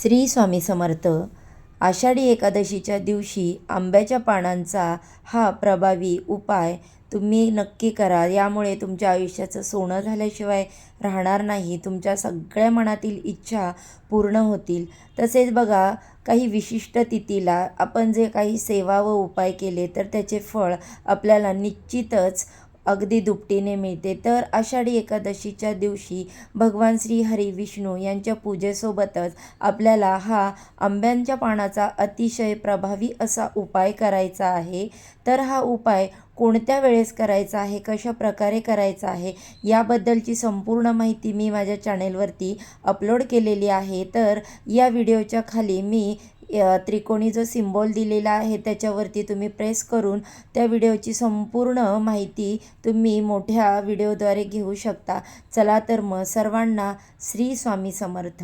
श्री स्वामी समर्थ. आषाढी एकादशीच्या दिवशी आंब्याच्या पानांचा हा प्रभावी उपाय तुम्ही नक्की करा. यामुळे तुमच्या आयुष्याचं सोनं झाल्याशिवाय राहणार नाही. तुमच्या सगळ्या मनातील इच्छा पूर्ण होतील. तसेच बघा, काही विशिष्ट तिथीला आपण जे काही सेवा व उपाय केले तर त्याचे फळ आपल्याला निश्चितच अगदी दुपटीने मिळते. तर आषाढी एकादशीच्या दिवशी भगवान श्री हरी विष्णू यांच्या पूजेसोबतच आपल्याला हा आंब्यांच्या पानाचा अतिशय प्रभावी असा उपाय करायचा आहे. तर हा उपाय कोणत्या वेळेस करायचा आहे, कशा प्रकारे करायचा आहे, याबद्दलची संपूर्ण माहिती मी माझ्या चॅनेलवरती अपलोड केलेली आहे. तर या व्हिडिओच्या खाली मी त्रिकोणी जो सिम्बॉल दिलेला आहे त्याच्यावरती तुम्ही प्रेस करून त्या व्हिडिओची संपूर्ण माहिती तुम्ही मोठ्या व्हिडिओद्वारे घेऊ शकता. चला तर मग सर्वांना श्री स्वामी समर्थ.